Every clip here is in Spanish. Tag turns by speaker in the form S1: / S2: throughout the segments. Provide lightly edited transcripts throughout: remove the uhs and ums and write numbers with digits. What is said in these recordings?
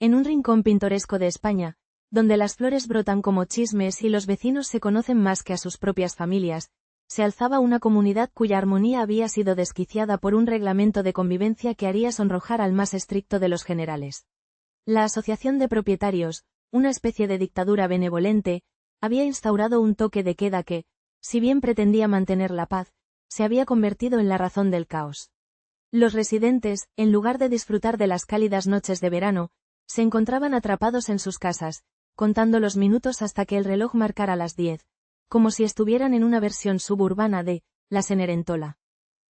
S1: En un rincón pintoresco de España, donde las flores brotan como chismes y los vecinos se conocen más que a sus propias familias, se alzaba una comunidad cuya armonía había sido desquiciada por un reglamento de convivencia que haría sonrojar al más estricto de los generales. La Asociación de Propietarios, una especie de dictadura benevolente, había instaurado un toque de queda que, si bien pretendía mantener la paz, se había convertido en la razón del caos. Los residentes, en lugar de disfrutar de las cálidas noches de verano, se encontraban atrapados en sus casas, contando los minutos hasta que el reloj marcara las 10, como si estuvieran en una versión suburbana de La Cenerentola.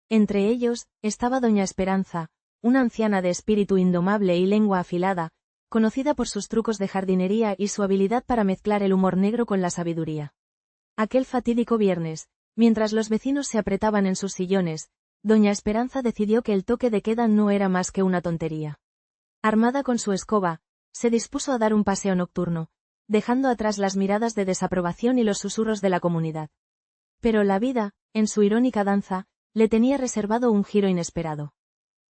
S1: Entre ellos, estaba doña Esperanza, una anciana de espíritu indomable y lengua afilada, conocida por sus trucos de jardinería y su habilidad para mezclar el humor negro con la sabiduría. Aquel fatídico viernes, mientras los vecinos se apretaban en sus sillones, doña Esperanza decidió que el toque de queda no era más que una tontería. Armada con su escoba, se dispuso a dar un paseo nocturno, dejando atrás las miradas de desaprobación y los susurros de la comunidad. Pero la vida, en su irónica danza, le tenía reservado un giro inesperado.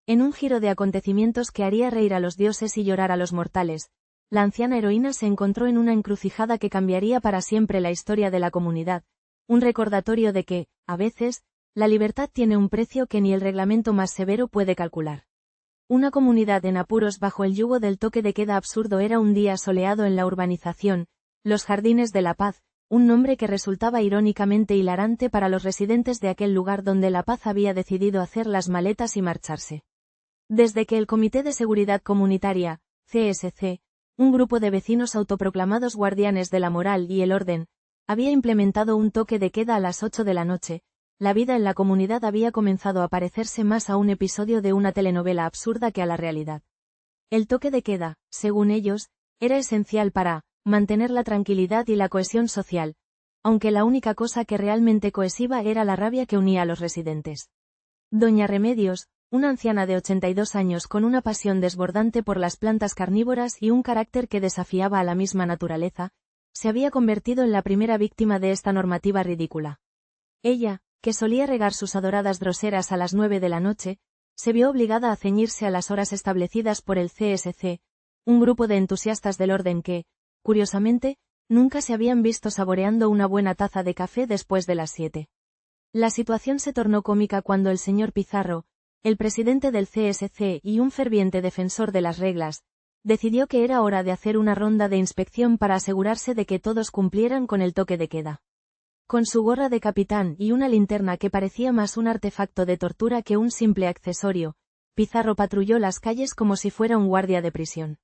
S1: En un giro de acontecimientos que haría reír a los dioses y llorar a los mortales, la anciana heroína se encontró en una encrucijada que cambiaría para siempre la historia de la comunidad, un recordatorio de que, a veces, la libertad tiene un precio que ni el reglamento más severo puede calcular. Una comunidad en apuros bajo el yugo del toque de queda absurdo era un día soleado en la urbanización, Los Jardines de la Paz, un nombre que resultaba irónicamente hilarante para los residentes de aquel lugar donde la paz había decidido hacer las maletas y marcharse. Desde que el Comité de Seguridad Comunitaria, CSC, un grupo de vecinos autoproclamados guardianes de la moral y el orden, había implementado un toque de queda a las 8 de la noche, la vida en la comunidad había comenzado a parecerse más a un episodio de una telenovela absurda que a la realidad. El toque de queda, según ellos, era esencial para mantener la tranquilidad y la cohesión social, aunque la única cosa que realmente cohesiva era la rabia que unía a los residentes. Doña Remedios, una anciana de 82 años con una pasión desbordante por las plantas carnívoras y un carácter que desafiaba a la misma naturaleza, se había convertido en la primera víctima de esta normativa ridícula. Ella, que solía regar sus adoradas droseras a las 9 de la noche, se vio obligada a ceñirse a las horas establecidas por el CSC, un grupo de entusiastas del orden que, curiosamente, nunca se habían visto saboreando una buena taza de café después de las 7. La situación se tornó cómica cuando el señor Pizarro, el presidente del CSC y un ferviente defensor de las reglas, decidió que era hora de hacer una ronda de inspección para asegurarse de que todos cumplieran con el toque de queda. Con su gorra de capitán y una linterna que parecía más un artefacto de tortura que un simple accesorio, Pizarro patrulló las calles como si fuera un guardia de prisión.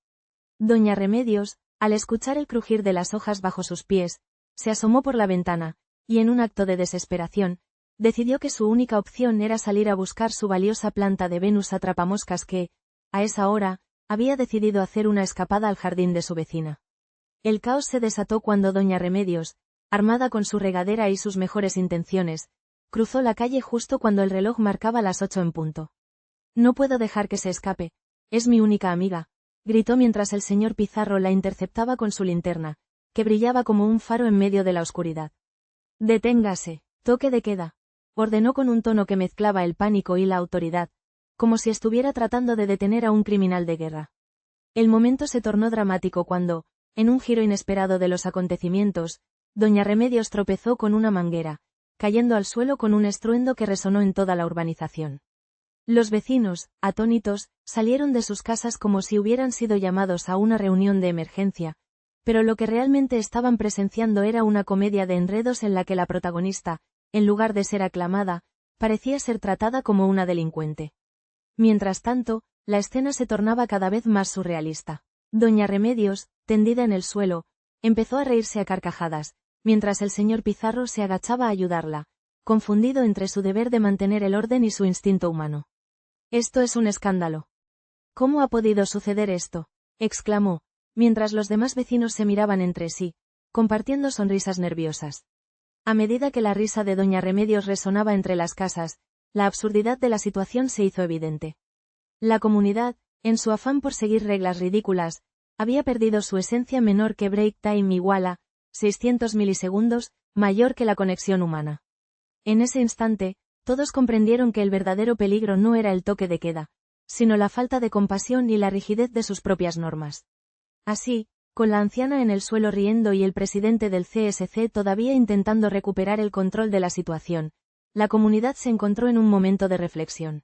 S1: Doña Remedios, al escuchar el crujir de las hojas bajo sus pies, se asomó por la ventana, y en un acto de desesperación, decidió que su única opción era salir a buscar su valiosa planta de Venus atrapamoscas que, a esa hora, había decidido hacer una escapada al jardín de su vecina. El caos se desató cuando doña Remedios, armada con su regadera y sus mejores intenciones, cruzó la calle justo cuando el reloj marcaba las 8 en punto. «No puedo dejar que se escape, es mi única amiga», gritó mientras el señor Pizarro la interceptaba con su linterna, que brillaba como un faro en medio de la oscuridad. «Deténgase, toque de queda», ordenó con un tono que mezclaba el pánico y la autoridad, como si estuviera tratando de detener a un criminal de guerra. El momento se tornó dramático cuando, en un giro inesperado de los acontecimientos, doña Remedios tropezó con una manguera, cayendo al suelo con un estruendo que resonó en toda la urbanización. Los vecinos, atónitos, salieron de sus casas como si hubieran sido llamados a una reunión de emergencia, pero lo que realmente estaban presenciando era una comedia de enredos en la que la protagonista, en lugar de ser aclamada, parecía ser tratada como una delincuente. Mientras tanto, la escena se tornaba cada vez más surrealista. Doña Remedios, tendida en el suelo, empezó a reírse a carcajadas, mientras el señor Pizarro se agachaba a ayudarla, confundido entre su deber de mantener el orden y su instinto humano. «Esto es un escándalo. ¿Cómo ha podido suceder esto?», exclamó, mientras los demás vecinos se miraban entre sí, compartiendo sonrisas nerviosas. A medida que la risa de doña Remedios resonaba entre las casas, la absurdidad de la situación se hizo evidente. La comunidad, en su afán por seguir reglas ridículas, había perdido su esencia menor que break time igual a 600 milisegundos, mayor que la conexión humana. En ese instante, todos comprendieron que el verdadero peligro no era el toque de queda, sino la falta de compasión y la rigidez de sus propias normas. Así, con la anciana en el suelo riendo y el presidente del CSC todavía intentando recuperar el control de la situación, la comunidad se encontró en un momento de reflexión.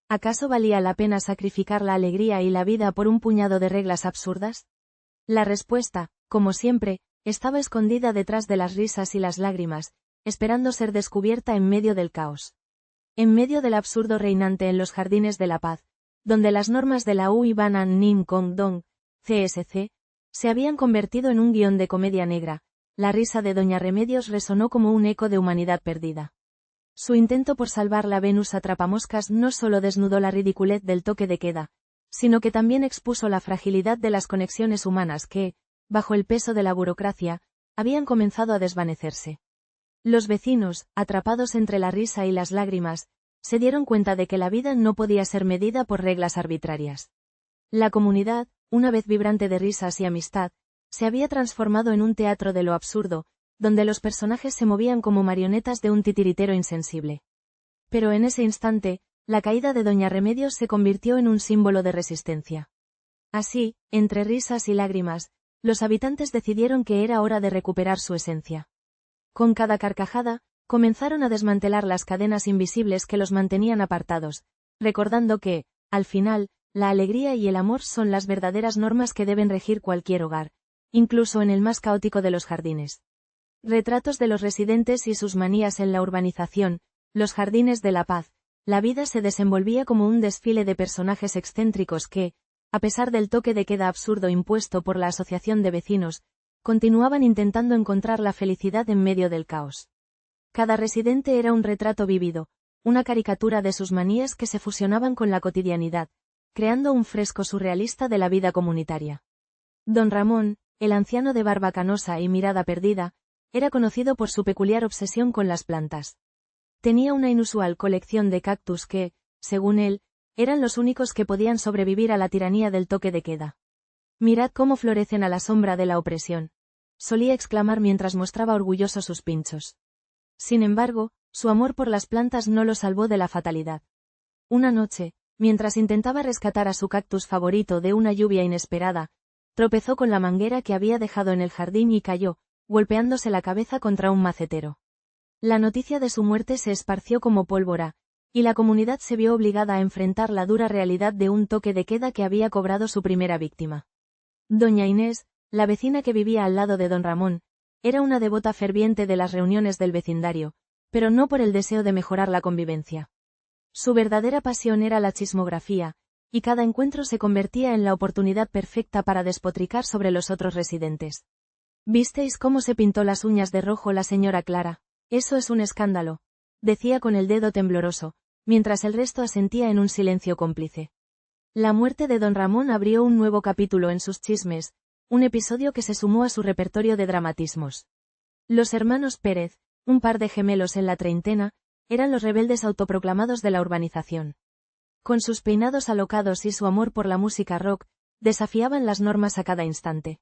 S1: ¿Acaso valía la pena sacrificar la alegría y la vida por un puñado de reglas absurdas? La respuesta, como siempre, estaba escondida detrás de las risas y las lágrimas, esperando ser descubierta en medio del caos. En medio del absurdo reinante en los jardines de la paz, donde las normas de la Ui Banan Nim Kong Dong, CSC, se habían convertido en un guión de comedia negra, la risa de Doña Remedios resonó como un eco de humanidad perdida. Su intento por salvar la Venus atrapamoscas no solo desnudó la ridiculez del toque de queda, sino que también expuso la fragilidad de las conexiones humanas que, bajo el peso de la burocracia, habían comenzado a desvanecerse. Los vecinos, atrapados entre la risa y las lágrimas, se dieron cuenta de que la vida no podía ser medida por reglas arbitrarias. La comunidad, una vez vibrante de risas y amistad, se había transformado en un teatro de lo absurdo, donde los personajes se movían como marionetas de un titiritero insensible. Pero en ese instante, la caída de Doña Remedios se convirtió en un símbolo de resistencia. Así, entre risas y lágrimas, los habitantes decidieron que era hora de recuperar su esencia. Con cada carcajada, comenzaron a desmantelar las cadenas invisibles que los mantenían apartados, recordando que, al final, la alegría y el amor son las verdaderas normas que deben regir cualquier hogar, incluso en el más caótico de los jardines. Retratos de los residentes y sus manías en la urbanización, los jardines de la paz, la vida se desenvolvía como un desfile de personajes excéntricos que, a pesar del toque de queda absurdo impuesto por la asociación de vecinos, continuaban intentando encontrar la felicidad en medio del caos. Cada residente era un retrato vívido, una caricatura de sus manías que se fusionaban con la cotidianidad, creando un fresco surrealista de la vida comunitaria. Don Ramón, el anciano de barba canosa y mirada perdida, era conocido por su peculiar obsesión con las plantas. Tenía una inusual colección de cactus que, según él, eran los únicos que podían sobrevivir a la tiranía del toque de queda. «Mirad cómo florecen a la sombra de la opresión», solía exclamar mientras mostraba orgulloso sus pinchos. Sin embargo, su amor por las plantas no lo salvó de la fatalidad. Una noche, mientras intentaba rescatar a su cactus favorito de una lluvia inesperada, tropezó con la manguera que había dejado en el jardín y cayó, golpeándose la cabeza contra un macetero. La noticia de su muerte se esparció como pólvora, y la comunidad se vio obligada a enfrentar la dura realidad de un toque de queda que había cobrado su primera víctima. Doña Inés, la vecina que vivía al lado de don Ramón, era una devota ferviente de las reuniones del vecindario, pero no por el deseo de mejorar la convivencia. Su verdadera pasión era la chismografía, y cada encuentro se convertía en la oportunidad perfecta para despotricar sobre los otros residentes. «¿Visteis cómo se pintó las uñas de rojo la señora Clara? Eso es un escándalo», decía con el dedo tembloroso, mientras el resto asentía en un silencio cómplice. La muerte de don Ramón abrió un nuevo capítulo en sus chismes, un episodio que se sumó a su repertorio de dramatismos. Los hermanos Pérez, un par de gemelos en la treintena, eran los rebeldes autoproclamados de la urbanización. Con sus peinados alocados y su amor por la música rock, desafiaban las normas a cada instante.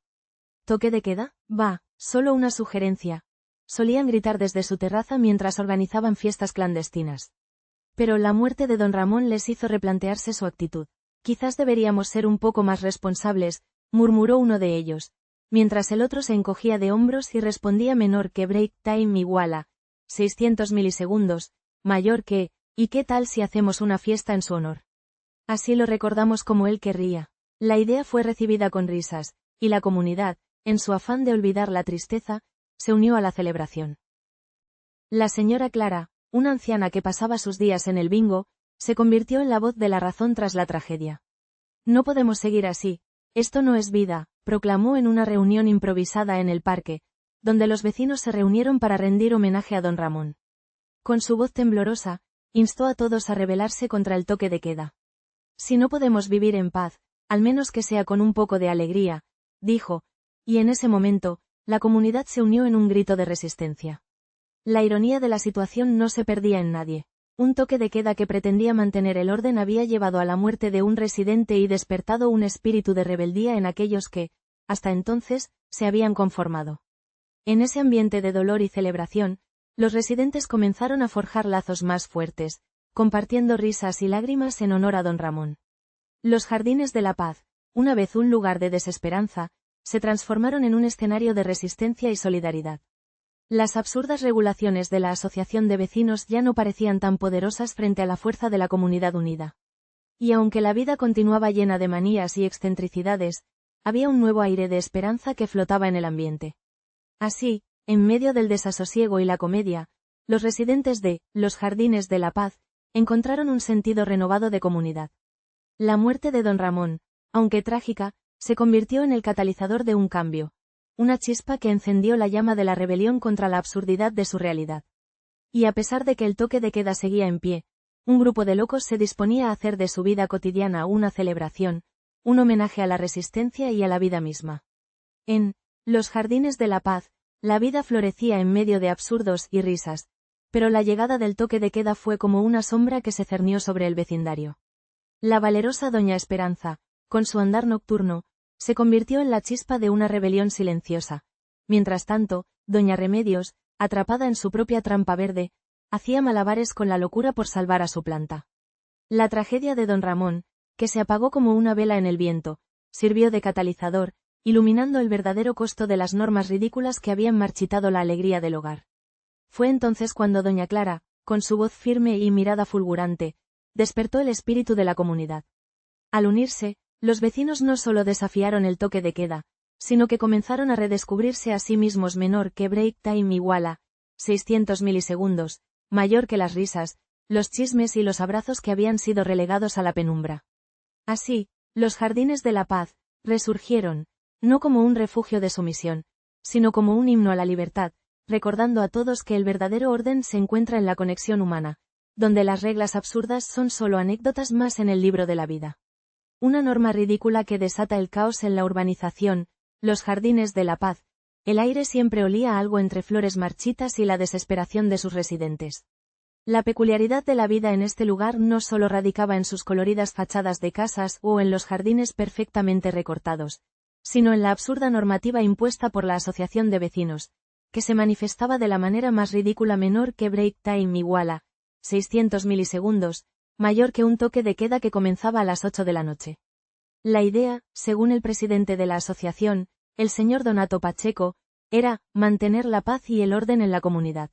S1: ¿Toque de queda? Va, solo una sugerencia. Solían gritar desde su terraza mientras organizaban fiestas clandestinas. Pero la muerte de don Ramón les hizo replantearse su actitud. «Quizás deberíamos ser un poco más responsables», murmuró uno de ellos, mientras el otro se encogía de hombros y respondía menor que break time igual a 600 milisegundos, mayor que, ¿y qué tal si hacemos una fiesta en su honor? Así lo recordamos como él querría. La idea fue recibida con risas, y la comunidad, en su afán de olvidar la tristeza, se unió a la celebración. La señora Clara, una anciana que pasaba sus días en el bingo, se convirtió en la voz de la razón tras la tragedia. «No podemos seguir así, esto no es vida», proclamó en una reunión improvisada en el parque, donde los vecinos se reunieron para rendir homenaje a don Ramón. Con su voz temblorosa, instó a todos a rebelarse contra el toque de queda. «Si no podemos vivir en paz, al menos que sea con un poco de alegría», dijo, y en ese momento, la comunidad se unió en un grito de resistencia. La ironía de la situación no se perdía en nadie. Un toque de queda que pretendía mantener el orden había llevado a la muerte de un residente y despertado un espíritu de rebeldía en aquellos que, hasta entonces, se habían conformado. En ese ambiente de dolor y celebración, los residentes comenzaron a forjar lazos más fuertes, compartiendo risas y lágrimas en honor a don Ramón. Los Jardines de la Paz, una vez un lugar de desesperanza, se transformaron en un escenario de resistencia y solidaridad. Las absurdas regulaciones de la asociación de vecinos ya no parecían tan poderosas frente a la fuerza de la comunidad unida. Y aunque la vida continuaba llena de manías y excentricidades, había un nuevo aire de esperanza que flotaba en el ambiente. Así, en medio del desasosiego y la comedia, los residentes de Los Jardines de la Paz encontraron un sentido renovado de comunidad. La muerte de don Ramón, aunque trágica, se convirtió en el catalizador de un cambio, una chispa que encendió la llama de la rebelión contra la absurdidad de su realidad. Y a pesar de que el toque de queda seguía en pie, un grupo de locos se disponía a hacer de su vida cotidiana una celebración, un homenaje a la resistencia y a la vida misma. En Los Jardines de la Paz, la vida florecía en medio de absurdos y risas, pero la llegada del toque de queda fue como una sombra que se cernió sobre el vecindario. La valerosa doña Esperanza, con su andar nocturno, se convirtió en la chispa de una rebelión silenciosa. Mientras tanto, doña Remedios, atrapada en su propia trampa verde, hacía malabares con la locura por salvar a su planta. La tragedia de don Ramón, que se apagó como una vela en el viento, sirvió de catalizador, iluminando el verdadero costo de las normas ridículas que habían marchitado la alegría del hogar. Fue entonces cuando doña Clara, con su voz firme y mirada fulgurante, despertó el espíritu de la comunidad. Al unirse, los vecinos no solo desafiaron el toque de queda, sino que comenzaron a redescubrirse a sí mismos menor que break time igual a 600 milisegundos, mayor que las risas, los chismes y los abrazos que habían sido relegados a la penumbra. Así, los Jardines de la Paz resurgieron, no como un refugio de sumisión, sino como un himno a la libertad, recordando a todos que el verdadero orden se encuentra en la conexión humana, donde las reglas absurdas son solo anécdotas más en el libro de la vida. Una norma ridícula que desata el caos en la urbanización, Los Jardines de la Paz. El aire siempre olía a algo entre flores marchitas y la desesperación de sus residentes. La peculiaridad de la vida en este lugar no solo radicaba en sus coloridas fachadas de casas o en los jardines perfectamente recortados, sino en la absurda normativa impuesta por la asociación de vecinos, que se manifestaba de la manera más ridícula menor que break time igual a 600 milisegundos, mayor que un toque de queda que comenzaba a las 8 de la noche. La idea, según el presidente de la asociación, el señor Donato Pacheco, era mantener la paz y el orden en la comunidad.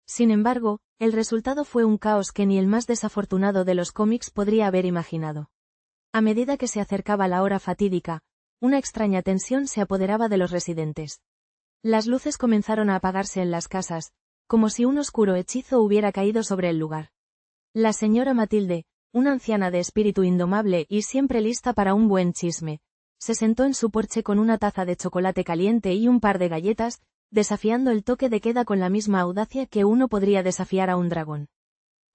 S1: Sin embargo, el resultado fue un caos que ni el más desafortunado de los cómics podría haber imaginado. A medida que se acercaba la hora fatídica, una extraña tensión se apoderaba de los residentes. Las luces comenzaron a apagarse en las casas, como si un oscuro hechizo hubiera caído sobre el lugar. La señora Matilde, una anciana de espíritu indomable y siempre lista para un buen chisme, se sentó en su porche con una taza de chocolate caliente y un par de galletas, desafiando el toque de queda con la misma audacia que uno podría desafiar a un dragón.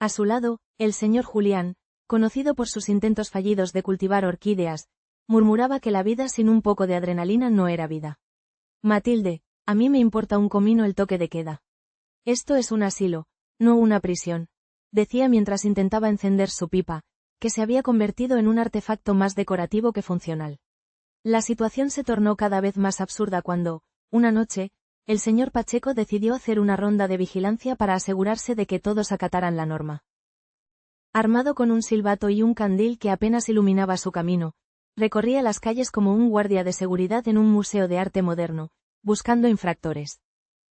S1: A su lado, el señor Julián, conocido por sus intentos fallidos de cultivar orquídeas, murmuraba que la vida sin un poco de adrenalina no era vida. Matilde, a mí me importa un comino el toque de queda. Esto es un asilo, no una prisión, decía mientras intentaba encender su pipa, que se había convertido en un artefacto más decorativo que funcional. La situación se tornó cada vez más absurda cuando, una noche, el señor Pacheco decidió hacer una ronda de vigilancia para asegurarse de que todos acataran la norma. Armado con un silbato y un candil que apenas iluminaba su camino, recorría las calles como un guardia de seguridad en un museo de arte moderno, buscando infractores.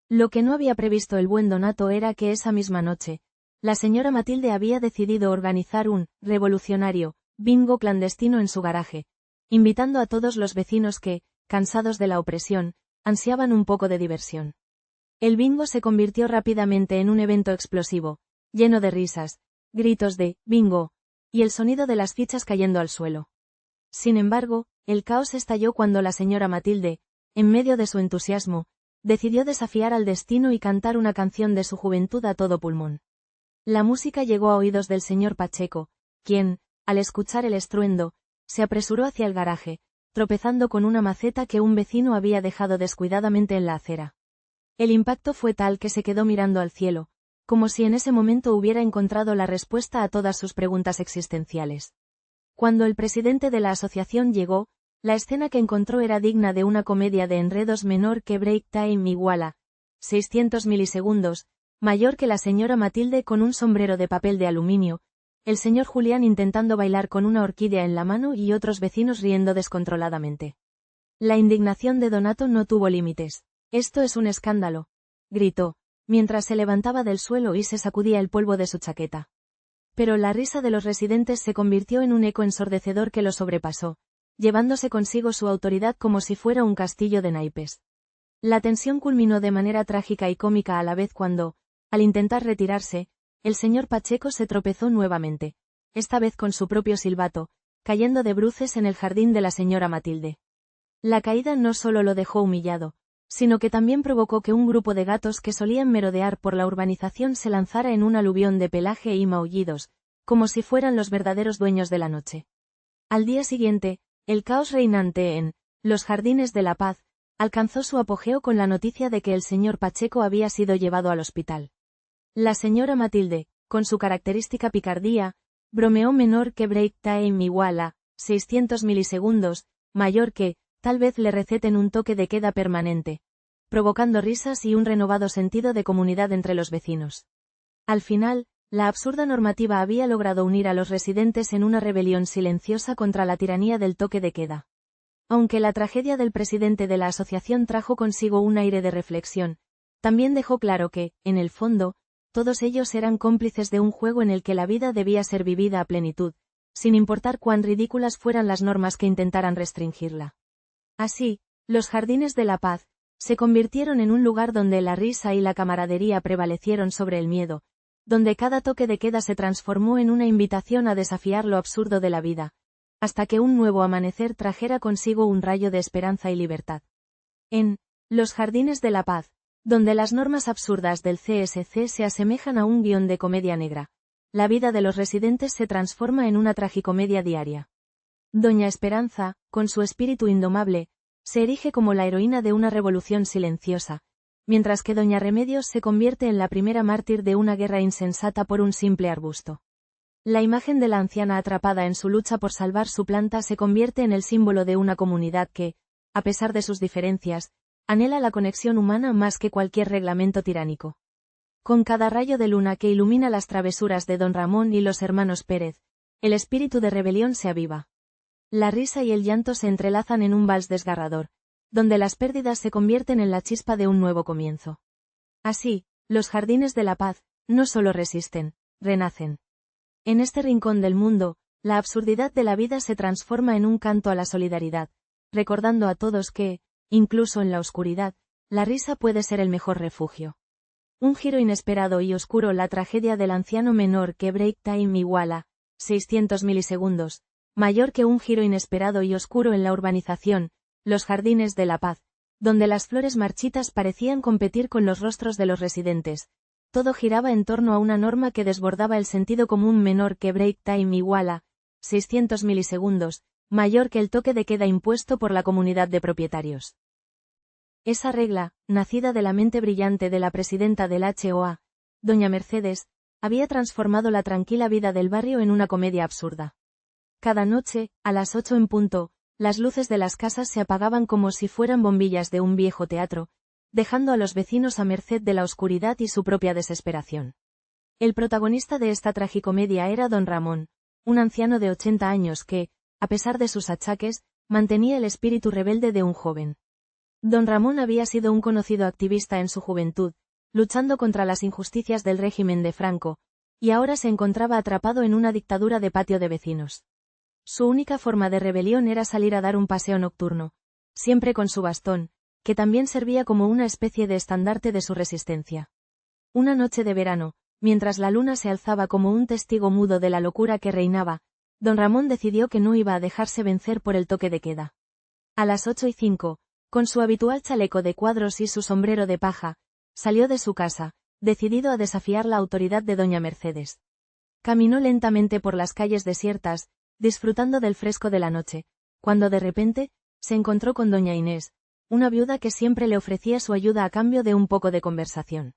S1: Lo que no había previsto el buen Donato era que esa misma noche, la señora Matilde había decidido organizar un revolucionario bingo clandestino en su garaje, invitando a todos los vecinos que, cansados de la opresión, ansiaban un poco de diversión. El bingo se convirtió rápidamente en un evento explosivo, lleno de risas, gritos de «bingo» y el sonido de las fichas cayendo al suelo. Sin embargo, el caos estalló cuando la señora Matilde, en medio de su entusiasmo, decidió desafiar al destino y cantar una canción de su juventud a todo pulmón. La música llegó a oídos del señor Pacheco, quien, al escuchar el estruendo, se apresuró hacia el garaje, tropezando con una maceta que un vecino había dejado descuidadamente en la acera. El impacto fue tal que se quedó mirando al cielo, como si en ese momento hubiera encontrado la respuesta a todas sus preguntas existenciales. Cuando el presidente de la asociación llegó, la escena que encontró era digna de una comedia de enredos menor que break time igual a 600 milisegundos, mayor que la señora Matilde con un sombrero de papel de aluminio, el señor Julián intentando bailar con una orquídea en la mano y otros vecinos riendo descontroladamente. La indignación de Donato no tuvo límites. «Esto es un escándalo», gritó, mientras se levantaba del suelo y se sacudía el polvo de su chaqueta. Pero la risa de los residentes se convirtió en un eco ensordecedor que lo sobrepasó, llevándose consigo su autoridad como si fuera un castillo de naipes. La tensión culminó de manera trágica y cómica a la vez cuando, al intentar retirarse, el señor Pacheco se tropezó nuevamente, esta vez con su propio silbato, cayendo de bruces en el jardín de la señora Matilde. La caída no solo lo dejó humillado, sino que también provocó que un grupo de gatos que solían merodear por la urbanización se lanzara en un aluvión de pelaje y maullidos, como si fueran los verdaderos dueños de la noche. Al día siguiente, el caos reinante en los Jardines de la Paz alcanzó su apogeo con la noticia de que el señor Pacheco había sido llevado al hospital. La señora Matilde, con su característica picardía, bromeó menor que break time igual a 600 milisegundos, mayor que, tal vez le receten un toque de queda permanente, provocando risas y un renovado sentido de comunidad entre los vecinos. Al final, la absurda normativa había logrado unir a los residentes en una rebelión silenciosa contra la tiranía del toque de queda. Aunque la tragedia del presidente de la asociación trajo consigo un aire de reflexión, también dejó claro que, en el fondo, todos ellos eran cómplices de un juego en el que la vida debía ser vivida a plenitud, sin importar cuán ridículas fueran las normas que intentaran restringirla. Así, los Jardines de la Paz se convirtieron en un lugar donde la risa y la camaradería prevalecieron sobre el miedo, donde cada toque de queda se transformó en una invitación a desafiar lo absurdo de la vida, hasta que un nuevo amanecer trajera consigo un rayo de esperanza y libertad. En los Jardines de la Paz, donde las normas absurdas del CSC se asemejan a un guión de comedia negra, la vida de los residentes se transforma en una tragicomedia diaria. Doña Esperanza, con su espíritu indomable, se erige como la heroína de una revolución silenciosa, mientras que Doña Remedios se convierte en la primera mártir de una guerra insensata por un simple arbusto. La imagen de la anciana atrapada en su lucha por salvar su planta se convierte en el símbolo de una comunidad que, a pesar de sus diferencias, anhela la conexión humana más que cualquier reglamento tiránico. Con cada rayo de luna que ilumina las travesuras de don Ramón y los hermanos Pérez, el espíritu de rebelión se aviva. La risa y el llanto se entrelazan en un vals desgarrador, donde las pérdidas se convierten en la chispa de un nuevo comienzo. Así, los Jardines de la Paz no solo resisten, renacen. En este rincón del mundo, la absurdidad de la vida se transforma en un canto a la solidaridad, recordando a todos que, incluso en la oscuridad, la risa puede ser el mejor refugio. Un giro inesperado y oscuro. La tragedia del anciano menor que break time igual a 600 milisegundos, mayor que un giro inesperado y oscuro en la urbanización, los Jardines de la Paz, donde las flores marchitas parecían competir con los rostros de los residentes. Todo giraba en torno a una norma que desbordaba el sentido común menor que break time igual a 600 milisegundos, mayor que el toque de queda impuesto por la comunidad de propietarios. Esa regla, nacida de la mente brillante de la presidenta del HOA, doña Mercedes, había transformado la tranquila vida del barrio en una comedia absurda. Cada noche, a las 8 en punto, las luces de las casas se apagaban como si fueran bombillas de un viejo teatro, dejando a los vecinos a merced de la oscuridad y su propia desesperación. El protagonista de esta tragicomedia era don Ramón, un anciano de 80 años que, a pesar de sus achaques, mantenía el espíritu rebelde de un joven. Don Ramón había sido un conocido activista en su juventud, luchando contra las injusticias del régimen de Franco, y ahora se encontraba atrapado en una dictadura de patio de vecinos. Su única forma de rebelión era salir a dar un paseo nocturno, siempre con su bastón, que también servía como una especie de estandarte de su resistencia. Una noche de verano, mientras la luna se alzaba como un testigo mudo de la locura que reinaba, don Ramón decidió que no iba a dejarse vencer por el toque de queda. A las 8:05, con su habitual chaleco de cuadros y su sombrero de paja, salió de su casa, decidido a desafiar la autoridad de doña Mercedes. Caminó lentamente por las calles desiertas, disfrutando del fresco de la noche, cuando de repente, se encontró con doña Inés, una viuda que siempre le ofrecía su ayuda a cambio de un poco de conversación.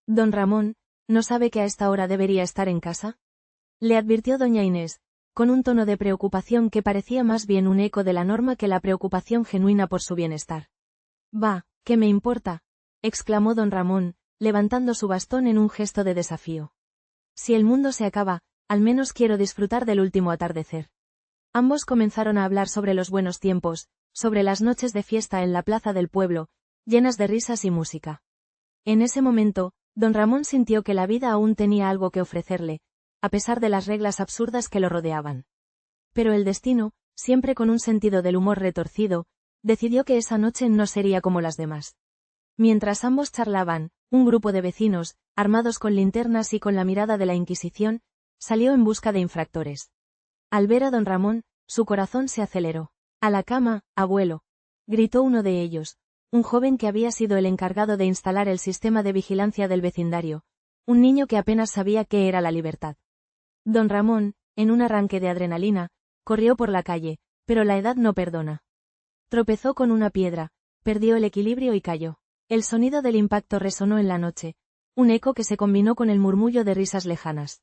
S1: Don Ramón, ¿no sabe que a esta hora debería estar en casa?, le advirtió doña Inés, con un tono de preocupación que parecía más bien un eco de la norma que la preocupación genuina por su bienestar. «Va, ¿qué me importa?», exclamó don Ramón, levantando su bastón en un gesto de desafío. «Si el mundo se acaba, al menos quiero disfrutar del último atardecer. Ambos comenzaron a hablar sobre los buenos tiempos, sobre las noches de fiesta en la plaza del pueblo, llenas de risas y música. En ese momento, don Ramón sintió que la vida aún tenía algo que ofrecerle, a pesar de las reglas absurdas que lo rodeaban. Pero el destino, siempre con un sentido del humor retorcido, decidió que esa noche no sería como las demás. Mientras ambos charlaban, un grupo de vecinos, armados con linternas y con la mirada de la Inquisición, salió en busca de infractores. Al ver a don Ramón, su corazón se aceleró. «A la cama, abuelo», gritó uno de ellos, un joven que había sido el encargado de instalar el sistema de vigilancia del vecindario, un niño que apenas sabía qué era la libertad. Don Ramón, en un arranque de adrenalina, corrió por la calle, pero la edad no perdona. Tropezó con una piedra, perdió el equilibrio y cayó. El sonido del impacto resonó en la noche, un eco que se combinó con el murmullo de risas lejanas.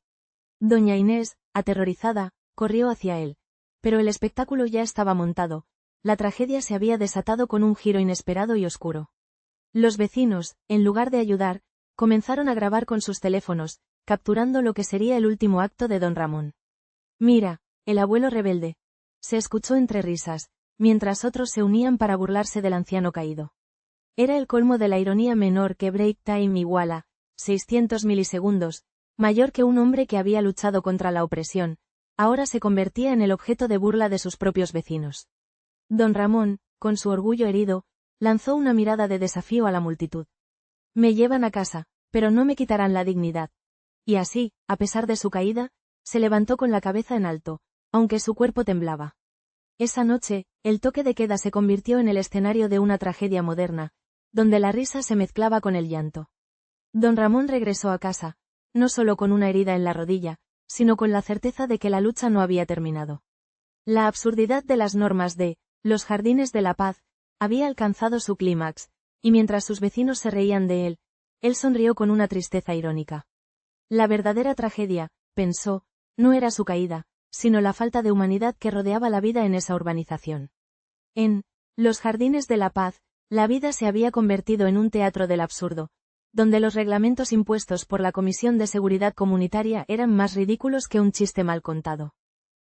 S1: Doña Inés, aterrorizada, corrió hacia él. Pero el espectáculo ya estaba montado, la tragedia se había desatado con un giro inesperado y oscuro. Los vecinos, en lugar de ayudar, comenzaron a grabar con sus teléfonos, capturando lo que sería el último acto de don Ramón. «Mira, el abuelo rebelde», se escuchó entre risas, mientras otros se unían para burlarse del anciano caído. Era el colmo de la ironía menor que break time iguala, 600 milisegundos, mayor que un hombre que había luchado contra la opresión, ahora se convertía en el objeto de burla de sus propios vecinos. Don Ramón, con su orgullo herido, lanzó una mirada de desafío a la multitud. «Me llevan a casa, pero no me quitarán la dignidad». Y así, a pesar de su caída, se levantó con la cabeza en alto, aunque su cuerpo temblaba. Esa noche, el toque de queda se convirtió en el escenario de una tragedia moderna, donde la risa se mezclaba con el llanto. Don Ramón regresó a casa, no solo con una herida en la rodilla, sino con la certeza de que la lucha no había terminado. La absurdidad de las normas de los Jardines de la Paz había alcanzado su clímax, y mientras sus vecinos se reían de él sonrió con una tristeza irónica. La verdadera tragedia, pensó, no era su caída, sino la falta de humanidad que rodeaba la vida en esa urbanización. En los Jardines de la Paz, la vida se había convertido en un teatro del absurdo, donde los reglamentos impuestos por la Comisión de Seguridad Comunitaria eran más ridículos que un chiste mal contado.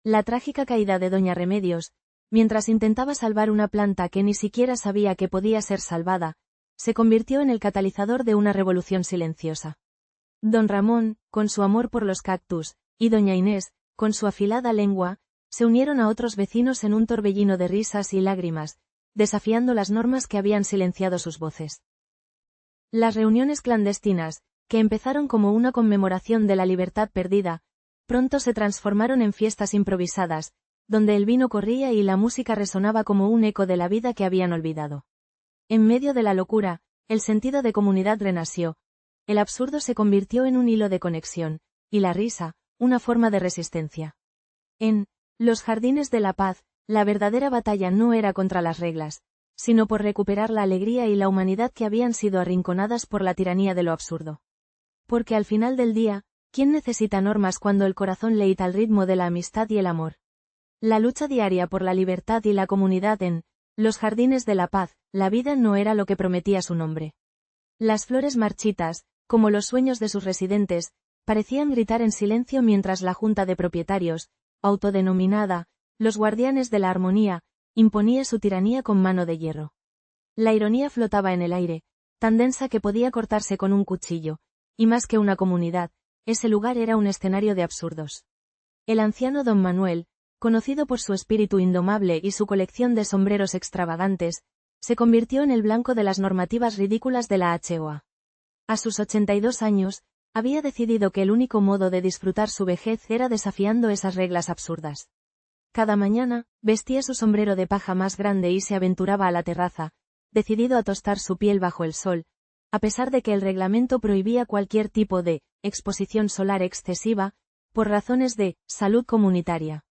S1: La trágica caída de doña Remedios, mientras intentaba salvar una planta que ni siquiera sabía que podía ser salvada, se convirtió en el catalizador de una revolución silenciosa. Don Ramón, con su amor por los cactus, y doña Inés, con su afilada lengua, se unieron a otros vecinos en un torbellino de risas y lágrimas, desafiando las normas que habían silenciado sus voces. Las reuniones clandestinas, que empezaron como una conmemoración de la libertad perdida, pronto se transformaron en fiestas improvisadas, donde el vino corría y la música resonaba como un eco de la vida que habían olvidado. En medio de la locura, el sentido de comunidad renació, el absurdo se convirtió en un hilo de conexión, y la risa, una forma de resistencia. En los Jardines de la Paz, la verdadera batalla no era contra las reglas, sino por recuperar la alegría y la humanidad que habían sido arrinconadas por la tiranía de lo absurdo. Porque al final del día, ¿quién necesita normas cuando el corazón leita al ritmo de la amistad y el amor? La lucha diaria por la libertad y la comunidad en los Jardines de la Paz, la vida no era lo que prometía su nombre. Las flores marchitas, como los sueños de sus residentes, parecían gritar en silencio mientras la junta de propietarios, autodenominada los guardianes de la armonía, imponía su tiranía con mano de hierro. La ironía flotaba en el aire, tan densa que podía cortarse con un cuchillo, y más que una comunidad, ese lugar era un escenario de absurdos. El anciano don Manuel, conocido por su espíritu indomable y su colección de sombreros extravagantes, se convirtió en el blanco de las normativas ridículas de la HOA. A sus 82 años, había decidido que el único modo de disfrutar su vejez era desafiando esas reglas absurdas. Cada mañana, vestía su sombrero de paja más grande y se aventuraba a la terraza, decidido a tostar su piel bajo el sol, a pesar de que el reglamento prohibía cualquier tipo de exposición solar excesiva, por razones de salud comunitaria.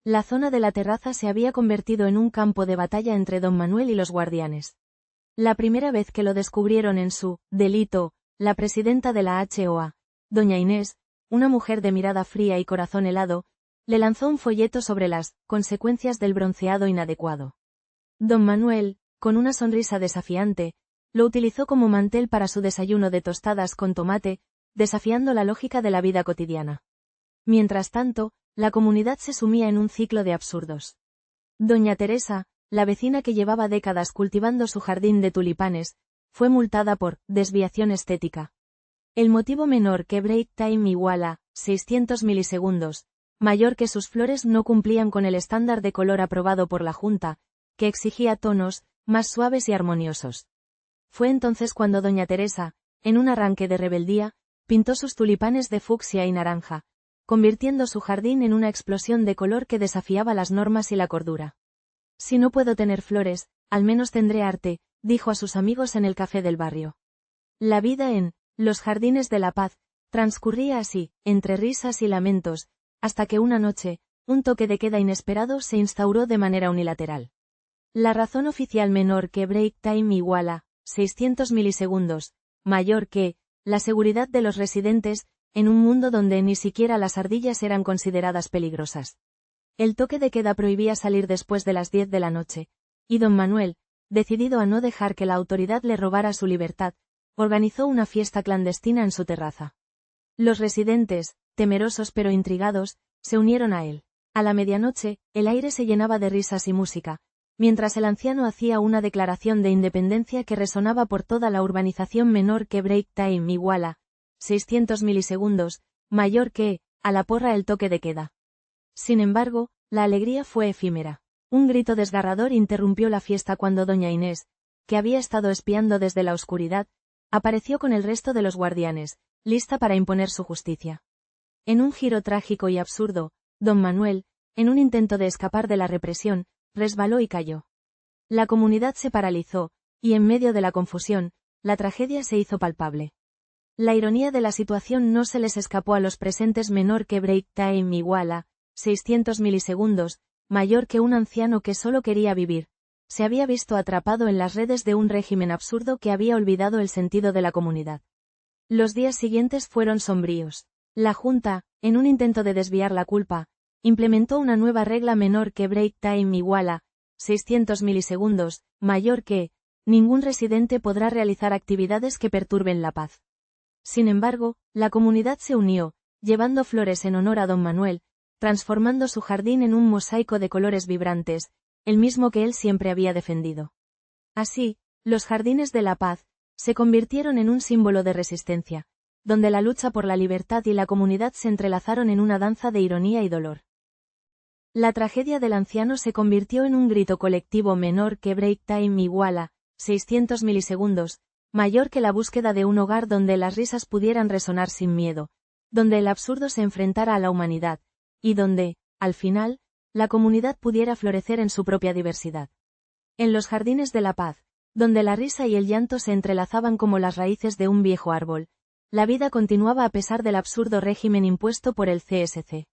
S1: La zona de la terraza se había convertido en un campo de batalla entre don Manuel y los guardianes. La primera vez que lo descubrieron en su delito, la presidenta de la HOA, doña Inés, una mujer de mirada fría y corazón helado, le lanzó un folleto sobre las consecuencias del bronceado inadecuado. Don Manuel, con una sonrisa desafiante, lo utilizó como mantel para su desayuno de tostadas con tomate, desafiando la lógica de la vida cotidiana. Mientras tanto, la comunidad se sumía en un ciclo de absurdos. Doña Teresa, la vecina que llevaba décadas cultivando su jardín de tulipanes, fue multada por desviación estética. El motivo menor que break time igual a 600 milisegundos, mayor que sus flores no cumplían con el estándar de color aprobado por la Junta, que exigía tonos más suaves y armoniosos. Fue entonces cuando doña Teresa, en un arranque de rebeldía, pintó sus tulipanes de fucsia y naranja, convirtiendo su jardín en una explosión de color que desafiaba las normas y la cordura. Si no puedo tener flores, al menos tendré arte, dijo a sus amigos en el café del barrio. La vida en los Jardines de la Paz transcurría así, entre risas y lamentos, hasta que una noche, un toque de queda inesperado se instauró de manera unilateral. La razón oficial menor que break time igual a 600 milisegundos, mayor que la seguridad de los residentes, en un mundo donde ni siquiera las ardillas eran consideradas peligrosas. El toque de queda prohibía salir después de las 10 de la noche, y don Manuel, decidido a no dejar que la autoridad le robara su libertad, organizó una fiesta clandestina en su terraza. Los residentes, temerosos pero intrigados, se unieron a él. A la medianoche, el aire se llenaba de risas y música, mientras el anciano hacía una declaración de independencia que resonaba por toda la urbanización menor que break time igual a 600 milisegundos, mayor que, a la porra el toque de queda. Sin embargo, la alegría fue efímera. Un grito desgarrador interrumpió la fiesta cuando doña Inés, que había estado espiando desde la oscuridad, apareció con el resto de los guardianes, lista para imponer su justicia. En un giro trágico y absurdo, don Manuel, en un intento de escapar de la represión, resbaló y cayó. La comunidad se paralizó, y en medio de la confusión, la tragedia se hizo palpable. La ironía de la situación no se les escapó a los presentes menor que break time igual a 600 milisegundos, mayor que un anciano que solo quería vivir. Se había visto atrapado en las redes de un régimen absurdo que había olvidado el sentido de la comunidad. Los días siguientes fueron sombríos. La Junta, en un intento de desviar la culpa, implementó una nueva regla menor que break time igual a 600 milisegundos, mayor que ningún residente podrá realizar actividades que perturben la paz. Sin embargo, la comunidad se unió, llevando flores en honor a don Manuel, transformando su jardín en un mosaico de colores vibrantes, el mismo que él siempre había defendido. Así, los Jardines de la Paz se convirtieron en un símbolo de resistencia, donde la lucha por la libertad y la comunidad se entrelazaron en una danza de ironía y dolor. La tragedia del anciano se convirtió en un grito colectivo menor que break time igual a 600 milisegundos, mayor que la búsqueda de un hogar donde las risas pudieran resonar sin miedo, donde el absurdo se enfrentara a la humanidad, y donde, al final, la comunidad pudiera florecer en su propia diversidad. En los Jardines de la Paz, donde la risa y el llanto se entrelazaban como las raíces de un viejo árbol, la vida continuaba a pesar del absurdo régimen impuesto por el CSC.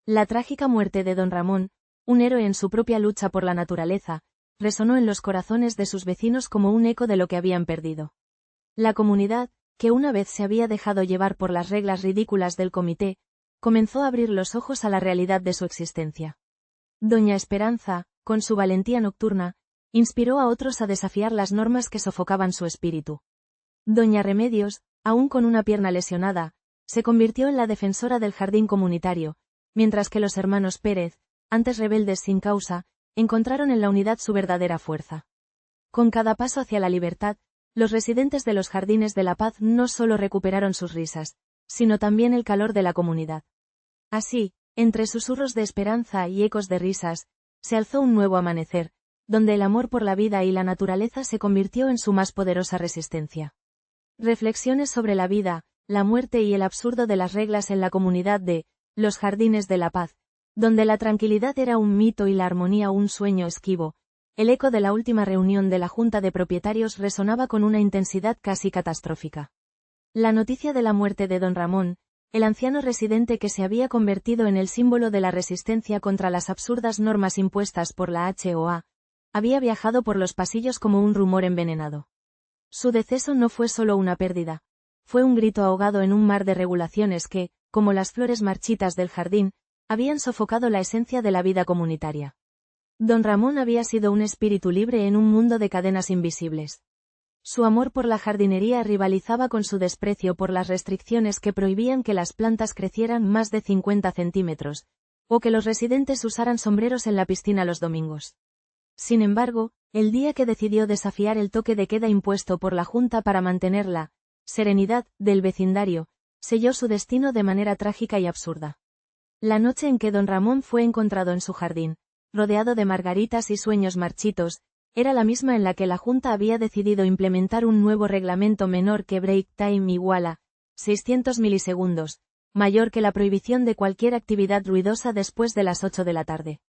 S1: La trágica muerte de don Ramón, un héroe en su propia lucha por la naturaleza, resonó en los corazones de sus vecinos como un eco de lo que habían perdido. La comunidad, que una vez se había dejado llevar por las reglas ridículas del comité, comenzó a abrir los ojos a la realidad de su existencia. Doña Esperanza, con su valentía nocturna, inspiró a otros a desafiar las normas que sofocaban su espíritu. Doña Remedios, aún con una pierna lesionada, se convirtió en la defensora del jardín comunitario, mientras que los hermanos Pérez, antes rebeldes sin causa, encontraron en la unidad su verdadera fuerza. Con cada paso hacia la libertad, los residentes de los Jardines de la Paz no solo recuperaron sus risas, sino también el calor de la comunidad. Así, entre susurros de esperanza y ecos de risas, se alzó un nuevo amanecer, donde el amor por la vida y la naturaleza se convirtió en su más poderosa resistencia. Reflexiones sobre la vida, la muerte y el absurdo de las reglas en la comunidad de los Jardines de la Paz, donde la tranquilidad era un mito y la armonía un sueño esquivo. El eco de la última reunión de la Junta de Propietarios resonaba con una intensidad casi catastrófica. La noticia de la muerte de don Ramón, el anciano residente que se había convertido en el símbolo de la resistencia contra las absurdas normas impuestas por la HOA, había viajado por los pasillos como un rumor envenenado. Su deceso no fue solo una pérdida, fue un grito ahogado en un mar de regulaciones que, como las flores marchitas del jardín, habían sofocado la esencia de la vida comunitaria. Don Ramón había sido un espíritu libre en un mundo de cadenas invisibles. Su amor por la jardinería rivalizaba con su desprecio por las restricciones que prohibían que las plantas crecieran más de 50 centímetros, o que los residentes usaran sombreros en la piscina los domingos. Sin embargo, el día que decidió desafiar el toque de queda impuesto por la Junta para mantener la serenidad del vecindario, selló su destino de manera trágica y absurda. La noche en que don Ramón fue encontrado en su jardín, rodeado de margaritas y sueños marchitos, era la misma en la que la Junta había decidido implementar un nuevo reglamento menor que break time igual a 600 milisegundos, mayor que la prohibición de cualquier actividad ruidosa después de las 8 de la tarde.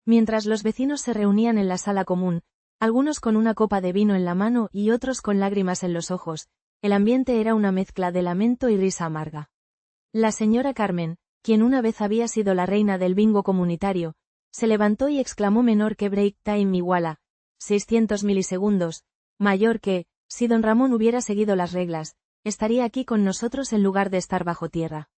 S1: Mientras los vecinos se reunían en la sala común, algunos con una copa de vino en la mano y otros con lágrimas en los ojos, el ambiente era una mezcla de lamento y risa amarga. La señora Carmen, quien una vez había sido la reina del bingo comunitario, se levantó y exclamó menor que break time igual a 600 milisegundos, mayor que, si don Ramón hubiera seguido las reglas, estaría aquí con nosotros en lugar de estar bajo tierra.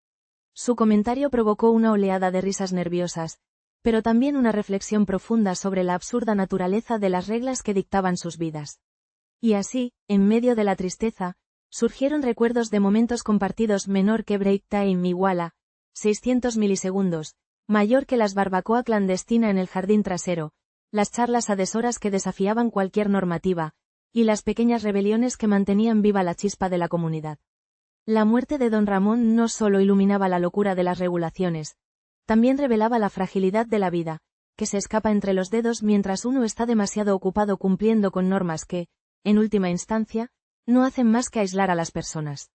S1: Su comentario provocó una oleada de risas nerviosas, pero también una reflexión profunda sobre la absurda naturaleza de las reglas que dictaban sus vidas. Y así, en medio de la tristeza, surgieron recuerdos de momentos compartidos menor que break time igual a 600 milisegundos, mayor que las barbacoa clandestina en el jardín trasero, las charlas a deshoras que desafiaban cualquier normativa, y las pequeñas rebeliones que mantenían viva la chispa de la comunidad. La muerte de don Ramón no solo iluminaba la locura de las regulaciones, también revelaba la fragilidad de la vida, que se escapa entre los dedos mientras uno está demasiado ocupado cumpliendo con normas que, en última instancia, no hacen más que aislar a las personas.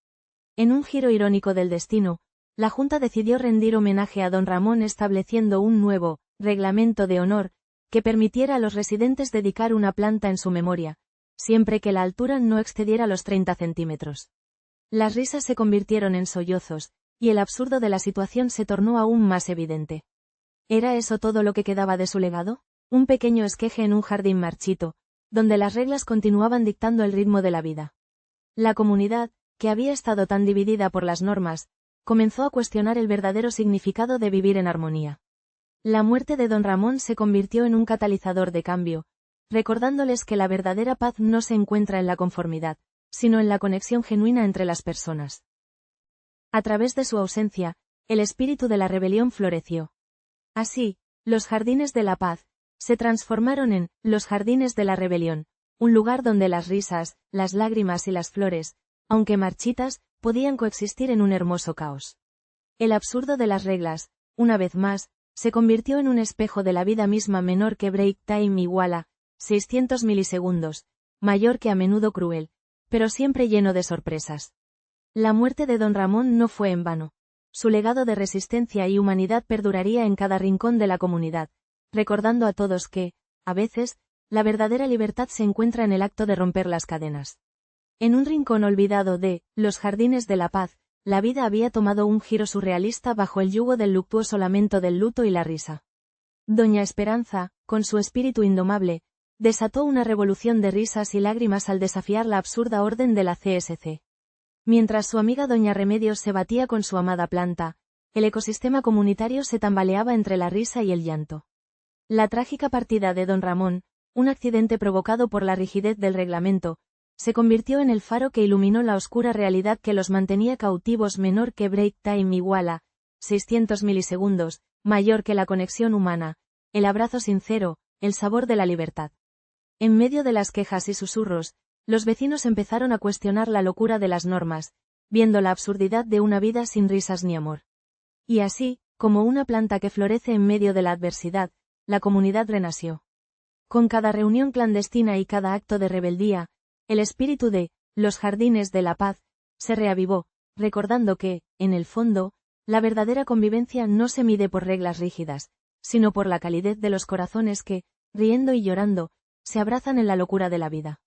S1: En un giro irónico del destino, la Junta decidió rendir homenaje a don Ramón estableciendo un nuevo reglamento de honor que permitiera a los residentes dedicar una planta en su memoria, siempre que la altura no excediera los 30 centímetros. Las risas se convirtieron en sollozos, y el absurdo de la situación se tornó aún más evidente. ¿Era eso todo lo que quedaba de su legado? Un pequeño esqueje en un jardín marchito, donde las reglas continuaban dictando el ritmo de la vida. La comunidad, que había estado tan dividida por las normas, comenzó a cuestionar el verdadero significado de vivir en armonía. La muerte de don Ramón se convirtió en un catalizador de cambio, recordándoles que la verdadera paz no se encuentra en la conformidad, sino en la conexión genuina entre las personas. A través de su ausencia, el espíritu de la rebelión floreció. Así, los jardines de la paz se transformaron en los jardines de la rebelión, un lugar donde las risas, las lágrimas y las flores, aunque marchitas, podían coexistir en un hermoso caos. El absurdo de las reglas, una vez más, se convirtió en un espejo de la vida misma menor que break time igual a 600 milisegundos, mayor que a menudo cruel, pero siempre lleno de sorpresas. La muerte de don Ramón no fue en vano. Su legado de resistencia y humanidad perduraría en cada rincón de la comunidad, recordando a todos que, a veces, la verdadera libertad se encuentra en el acto de romper las cadenas. En un rincón olvidado de los jardines de la paz, la vida había tomado un giro surrealista bajo el yugo del luctuoso lamento del luto y la risa. Doña Esperanza, con su espíritu indomable, desató una revolución de risas y lágrimas al desafiar la absurda orden de la CSC. Mientras su amiga doña Remedios se batía con su amada planta, el ecosistema comunitario se tambaleaba entre la risa y el llanto. La trágica partida de don Ramón, un accidente provocado por la rigidez del reglamento, se convirtió en el faro que iluminó la oscura realidad que los mantenía cautivos menor que break time igual a 600 milisegundos, mayor que la conexión humana, el abrazo sincero, el sabor de la libertad. En medio de las quejas y susurros, los vecinos empezaron a cuestionar la locura de las normas, viendo la absurdidad de una vida sin risas ni amor. Y así, como una planta que florece en medio de la adversidad, la comunidad renació. Con cada reunión clandestina y cada acto de rebeldía, el espíritu de los jardines de la paz se reavivó, recordando que, en el fondo, la verdadera convivencia no se mide por reglas rígidas, sino por la calidez de los corazones que, riendo y llorando, se abrazan en la locura de la vida.